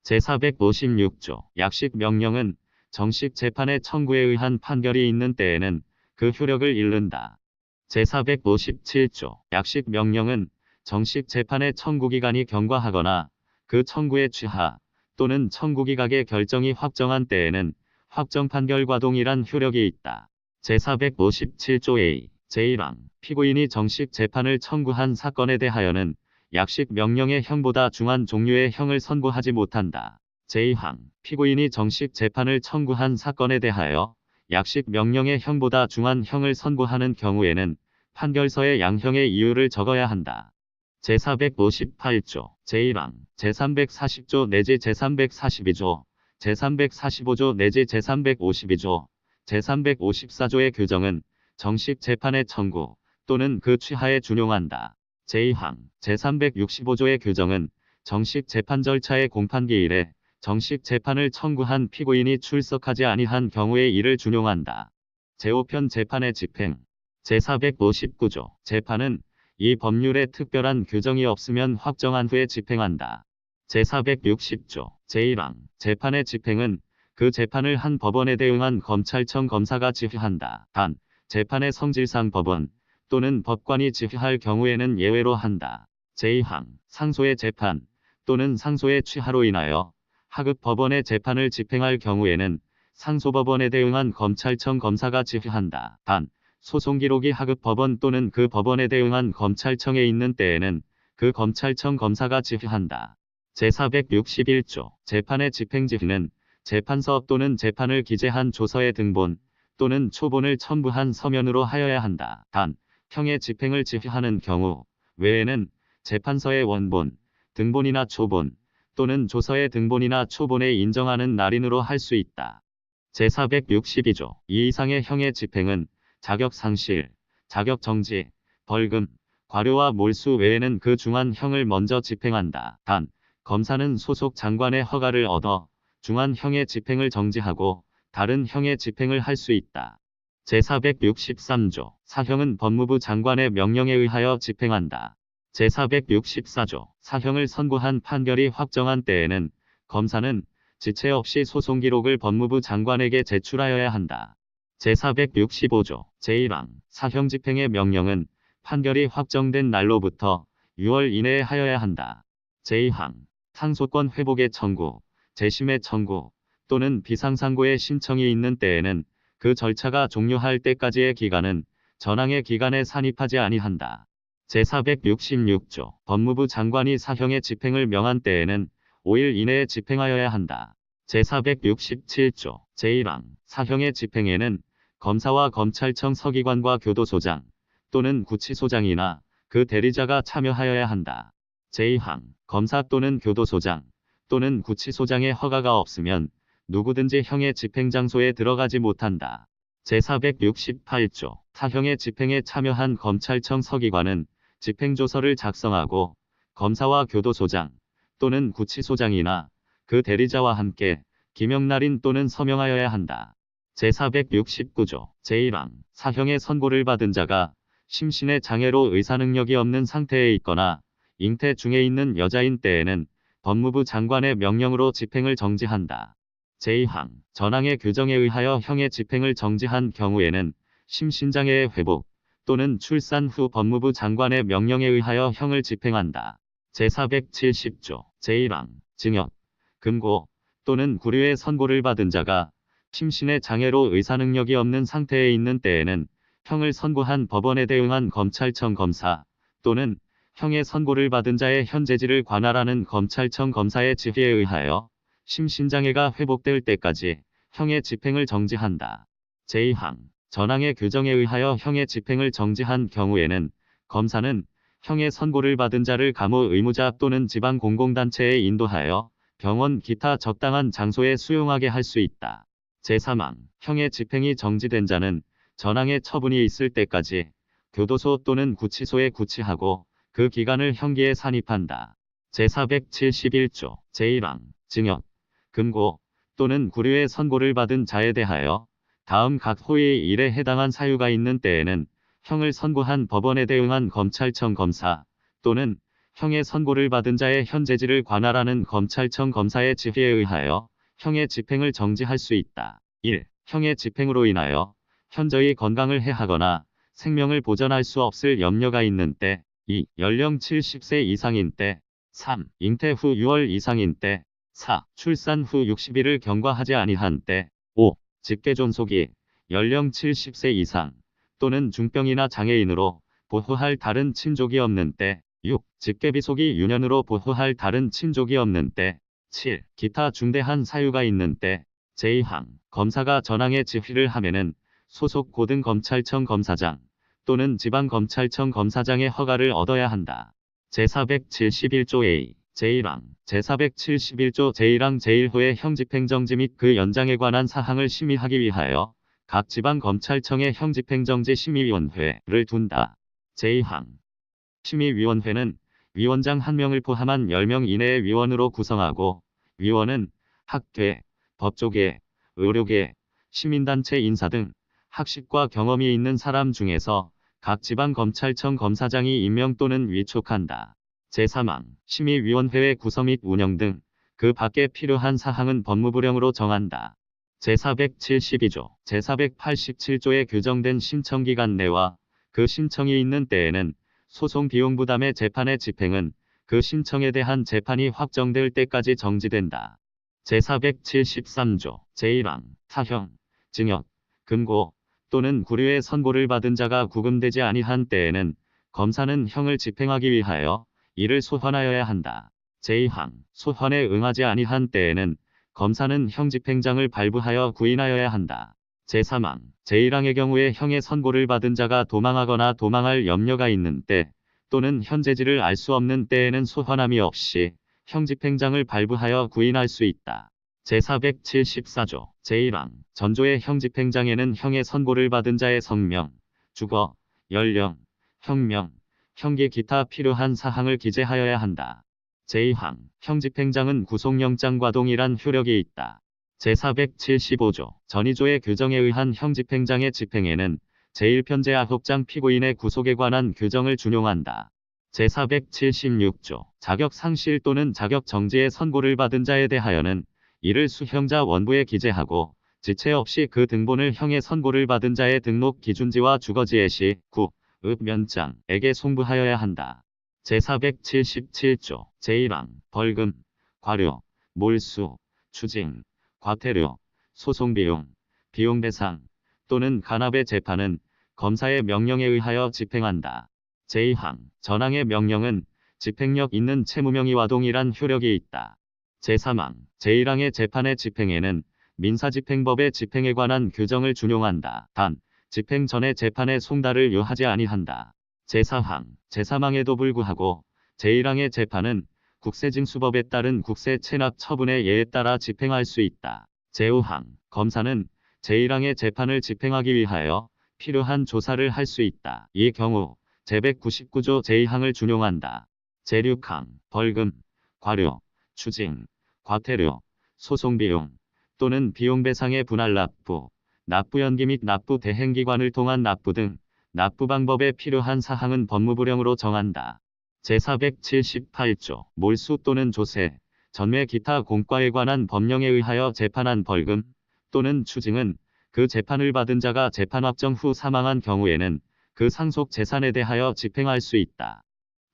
제456조 약식 명령은 정식 재판의 청구에 의한 판결이 있는 때에는 그 효력을 잃는다. 제457조 약식 명령은 정식 재판의 청구기간이 경과하거나 그 청구의 취하 또는 청구기각의 결정이 확정한 때에는 확정 판결과 동일한 효력이 있다. 제457조 A 제1항 피고인이 정식 재판을 청구한 사건에 대하여는 약식 명령의 형보다 중한 종류의 형을 선고하지 못한다. 제2항 피고인이 정식 재판을 청구한 사건에 대하여 약식 명령의 형보다 중한 형을 선고하는 경우에는 판결서에 양형의 이유를 적어야 한다. 제458조 제1항 제340조 내지 제342조 제345조 내지 제352조 제354조의 규정은 정식 재판의 청구 또는 그 취하에 준용한다. 제2항 제365조의 규정은 정식 재판 절차의 공판기일에 정식 재판을 청구한 피고인이 출석하지 아니한 경우에 이를 준용한다. 제5편 재판의 집행. 제459조 재판은 이 법률에 특별한 규정이 없으면 확정한 후에 집행한다. 제460조 제1항 재판의 집행은 그 재판을 한 법원에 대응한 검찰청 검사가 지휘한다. 단, 재판의 성질상 법원 또는 법관이 지휘할 경우에는 예외로 한다. 제2항 상소의 재판 또는 상소의 취하로 인하여 하급 법원의 재판을 집행할 경우에는 상소법원에 대응한 검찰청 검사가 지휘한다. 단, 소송 기록이 하급 법원 또는 그 법원에 대응한 검찰청에 있는 때에는 그 검찰청 검사가 지휘한다. 제461조 재판의 집행지휘는 재판서 또는 재판을 기재한 조서의 등본 또는 초본을 첨부한 서면으로 하여야 한다. 단, 형의 집행을 지휘하는 경우 외에는 재판서의 원본, 등본이나 초본 또는 조서의 등본이나 초본에 인정하는 날인으로 할 수 있다. 제462조 이 이상의 형의 집행은 자격 상실, 자격 정지, 벌금, 과료와 몰수 외에는 그 중한 형을 먼저 집행한다. 단, 검사는 소속 장관의 허가를 얻어 중한 형의 집행을 정지하고 다른 형의 집행을 할 수 있다. 제463조 사형은 법무부 장관의 명령에 의하여 집행한다. 제464조 사형을 선고한 판결이 확정한 때에는 검사는 지체 없이 소송 기록을 법무부 장관에게 제출하여야 한다. 제465조 제1항 사형 집행의 명령은 판결이 확정된 날로부터 6월 이내에 하여야 한다. 제2항 상소권 회복의 청구, 재심의 청구 또는 비상상고의 신청이 있는 때에는 그 절차가 종료할 때까지의 기간은 전항의 기간에 산입하지 아니한다. 제466조 법무부 장관이 사형의 집행을 명한 때에는 5일 이내에 집행하여야 한다. 제467조 제1항 사형의 집행에는 검사와 검찰청 서기관과 교도소장 또는 구치소장이나 그 대리자가 참여하여야 한다. 제2항 검사 또는 교도소장 또는 구치소장의 허가가 없으면 누구든지 형의 집행장소에 들어가지 못한다. 제468조 사형의 집행에 참여한 검찰청 서기관은 집행조서를 작성하고 검사와 교도소장 또는 구치소장이나 그 대리자와 함께 기명날인 또는 서명하여야 한다. 제469조 제1항 사형의 선고를 받은 자가 심신의 장애로 의사능력이 없는 상태에 있거나 잉태 중에 있는 여자인 때에는 법무부 장관의 명령으로 집행을 정지한다. 제2항 전항의 규정에 의하여 형의 집행을 정지한 경우에는 심신장애의 회복 또는 출산 후 법무부 장관의 명령에 의하여 형을 집행한다. 제470조 제1항 징역, 금고 또는 구류의 선고를 받은 자가 심신의 장애로 의사능력이 없는 상태에 있는 때에는 형을 선고한 법원에 대응한 검찰청 검사 또는 형의 선고를 받은 자의 현재지를 관할하는 검찰청 검사의 지휘에 의하여 심신장애가 회복될 때까지 형의 집행을 정지한다. 제2항 전항의 규정에 의하여 형의 집행을 정지한 경우에는 검사는 형의 선고를 받은 자를 감호 의무자 또는 지방 공공단체에 인도하여 병원 기타 적당한 장소에 수용하게 할 수 있다. 제3항 형의 집행이 정지된 자는 전항의 처분이 있을 때까지 교도소 또는 구치소에 구치하고 그 기간을 형기에 산입한다. 제471조 제1항 징역, 금고 또는 구류의 선고를 받은 자에 대하여 다음 각 호의 일에 해당한 사유가 있는 때에는 형을 선고한 법원에 대응한 검찰청 검사 또는 형의 선고를 받은 자의 현재지를 관할하는 검찰청 검사의 지휘에 의하여 형의 집행을 정지할 수 있다. 1. 형의 집행으로 인하여 현저히 건강을 해하거나 생명을 보전할 수 없을 염려가 있는 때 2. 연령 70세 이상인 때 3. 잉태 후 6월 이상인 때 4. 출산 후 60일을 경과하지 아니한 때 5. 직계존속이 연령 70세 이상 또는 중병이나 장애인으로 보호할 다른 친족이 없는 때 6. 직계비속이 유년으로 보호할 다른 친족이 없는 때 7. 기타 중대한 사유가 있는 때 제2항 검사가 전항의 지휘를 하면은 소속 고등검찰청 검사장 또는 지방검찰청 검사장의 허가를 얻어야 한다. 제471조 A 제1항 제471조 제1항 제1호의 형집행정지 및 그 연장에 관한 사항을 심의하기 위하여 각 지방검찰청의 형집행정지 심의위원회를 둔다. 제2항 심의위원회는 위원장 1명을 포함한 10명 이내의 위원으로 구성하고 위원은 학계, 법조계, 의료계, 시민단체 인사 등 학식과 경험이 있는 사람 중에서 각 지방검찰청 검사장이 임명 또는 위촉한다. 제3항 심의위원회의 구성 및 운영 등 그 밖에 필요한 사항은 법무부령으로 정한다. 제472조, 제487조에 규정된 신청기간 내와 그 신청이 있는 때에는 소송 비용 부담의 재판의 집행은 그 신청에 대한 재판이 확정될 때까지 정지된다. 제473조 제1항 타형, 징역, 금고 또는 구류의 선고를 받은 자가 구금되지 아니한 때에는 검사는 형을 집행하기 위하여 이를 소환하여야 한다. 제2항 소환에 응하지 아니한 때에는 검사는 형 집행장을 발부하여 구인하여야 한다. 제3항 제1항의 경우에 형의 선고를 받은 자가 도망하거나 도망할 염려가 있는 때 또는 현재지를 알 수 없는 때에는 소환함이 없이 형 집행장을 발부하여 구인할 수 있다. 제474조 제1항 전조의 형 집행장에는 형의 선고를 받은 자의 성명, 주거, 연령, 형명, 형기 기타 필요한 사항을 기재하여야 한다. 제2항 형 집행장은 구속영장과 동일한 효력이 있다. 제475조 전이조의 규정에 의한 형 집행장의 집행에는 제1편제 아홉장 피고인의 구속에 관한 규정을 준용한다. 제476조 자격 상실 또는 자격 정지의 선고를 받은 자에 대하여는 이를 수형자 원부에 기재하고 지체 없이 그 등본을 형의 선고를 받은 자의 등록 기준지와 주거지의 시, 구, 읍 면장에게 송부하여야 한다. 제477조 제1항 벌금, 과료, 몰수, 추징, 과태료, 소송비용, 비용배상 또는 간합의 재판은 검사의 명령에 의하여 집행한다. 제2항 전항의 명령은 집행력 있는 채무명의와 동일한 효력이 있다. 제3항 제1항의 재판의 집행에는 민사집행법의 집행에 관한 규정을 준용한다. 단, 집행 전에 재판의 송달을 요하지 아니한다. 제4항 제3항에도 불구하고 제1항의 재판은 국세징수법에 따른 국세 체납 처분의 예에 따라 집행할 수 있다. 제5항 검사는 제1항의 재판을 집행하기 위하여 필요한 조사를 할 수 있다. 이 경우 제199조 제2항을 준용한다. 제6항 벌금, 과료, 추징, 과태료, 소송비용 또는 비용배상의 분할 납부, 납부연기 및 납부대행기관을 통한 납부 등 납부방법에 필요한 사항은 법무부령으로 정한다. 제478조 몰수 또는 조세, 전매 기타 공과에 관한 법령에 의하여 재판한 벌금 또는 추징은 그 재판을 받은 자가 재판 확정 후 사망한 경우에는 그 상속 재산에 대하여 집행할 수 있다.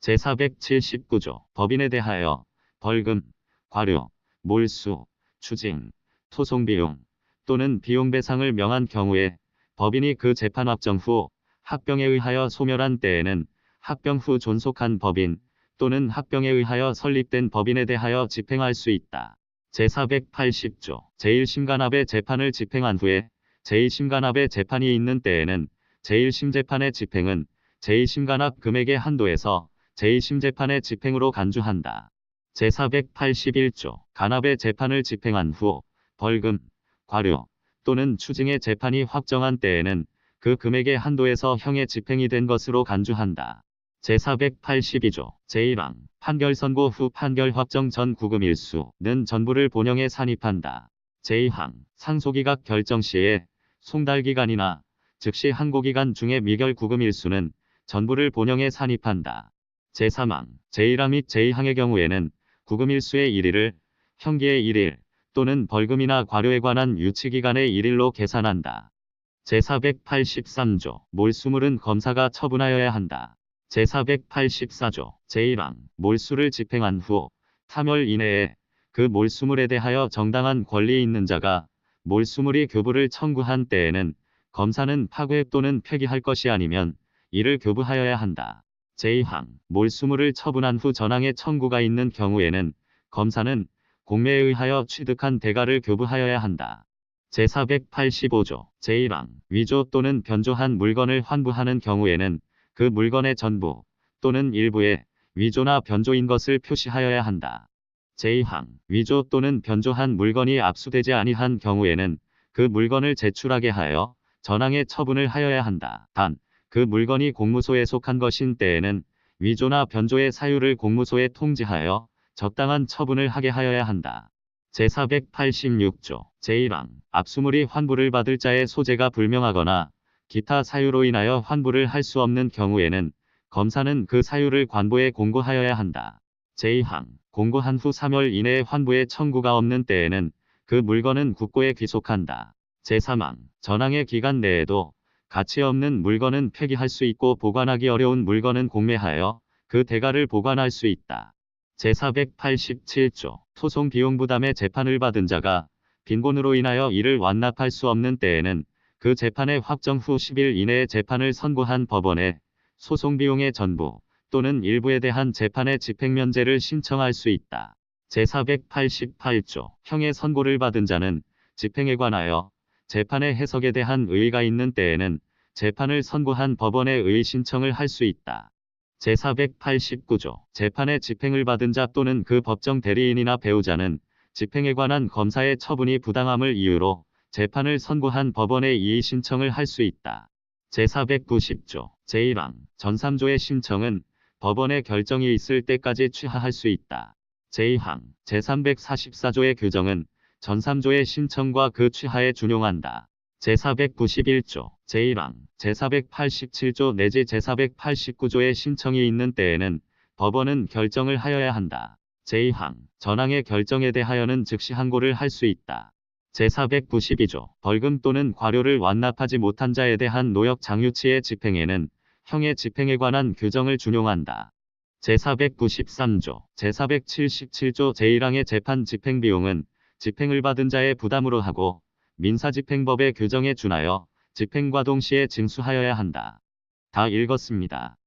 제479조 법인에 대하여 벌금, 과료, 몰수, 추징, 소송비용 또는 비용배상을 명한 경우에 법인이 그 재판 확정 후 합병에 의하여 소멸한 때에는 합병 후 존속한 법인 또는 합병에 의하여 설립된 법인에 대하여 집행할 수 있다. 제480조 제1심간합의 재판을 집행한 후에 제2심간합의 재판이 있는 때에는 제1심재판의 집행은 제2심간합 금액의 한도에서 제2심재판의 집행으로 간주한다. 제481조 간합의 재판을 집행한 후 벌금, 과료 또는 추징의 재판이 확정한 때에는 그 금액의 한도에서 형의 집행이 된 것으로 간주한다. 제482조 제1항 판결 선고 후 판결 확정 전 구금일수는 전부를 본형에 산입한다. 제2항 상소기각 결정 시에 송달기간이나 즉시 항고기간 중에 미결 구금일수는 전부를 본형에 산입한다. 제3항 제1항 및 제2항의 경우에는 구금일수의 1일을 형기의 1일 또는 벌금이나 과료에 관한 유치기간의 1일로 계산한다. 제483조 몰수물은 검사가 처분하여야 한다. 제484조 제1항 몰수를 집행한 후 3월 이내에 그 몰수물에 대하여 정당한 권리 있는 자가 몰수물이 교부를 청구한 때에는 검사는 파괴 또는 폐기할 것이 아니면 이를 교부하여야 한다. 제2항 몰수물을 처분한 후 전항의 청구가 있는 경우에는 검사는 공매에 의하여 취득한 대가를 교부하여야 한다. 제485조 제1항 위조 또는 변조한 물건을 환부하는 경우에는 그 물건의 전부 또는 일부에 위조나 변조인 것을 표시하여야 한다. 제2항 위조 또는 변조한 물건이 압수되지 아니한 경우에는 그 물건을 제출하게 하여 전항의 처분을 하여야 한다. 단, 그 물건이 공무소에 속한 것인 때에는 위조나 변조의 사유를 공무소에 통지하여 적당한 처분을 하게 하여야 한다. 제486조 제1항 압수물이 환부를 받을 자의 소재가 불명하거나 기타 사유로 인하여 환부를 할 수 없는 경우에는 검사는 그 사유를 관보에 공고하여야 한다. 제2항 공고한 후 3월 이내에 환부의 청구가 없는 때에는 그 물건은 국고에 귀속한다. 제3항 전항의 기간 내에도 가치 없는 물건은 폐기할 수 있고 보관하기 어려운 물건은 공매하여 그 대가를 보관할 수 있다. 제487조 소송 비용 부담의 재판을 받은 자가 빈곤으로 인하여 이를 완납할 수 없는 때에는 그 재판의 확정 후 10일 이내에 재판을 선고한 법원에 소송 비용의 전부 또는 일부에 대한 재판의 집행면제를 신청할 수 있다. 제488조 형의 선고를 받은 자는 집행에 관하여 재판의 해석에 대한 의의가 있는 때에는 재판을 선고한 법원에 의의 신청을 할 수 있다. 제489조 재판의 집행을 받은 자 또는 그 법정 대리인이나 배우자는 집행에 관한 검사의 처분이 부당함을 이유로 재판을 선고한 법원에 이의 신청을 할 수 있다. 제490조 제1항 전3조의 신청은 법원의 결정이 있을 때까지 취하할 수 있다. 제2항 제344조의 규정은 전3조의 신청과 그 취하에 준용한다. 제491조 제1항 제487조 내지 제489조의 신청이 있는 때에는 법원은 결정을 하여야 한다. 제2항 전항의 결정에 대하여는 즉시 항고를 할 수 있다. 제492조 벌금 또는 과료를 완납하지 못한 자에 대한 노역 장유치의 집행에는 형의 집행에 관한 규정을 준용한다. 제493조 제477조 제1항의 재판 집행비용은 집행을 받은 자의 부담으로 하고 민사집행법의 규정에 준하여 집행과 동시에 징수하여야 한다. 다 읽었습니다.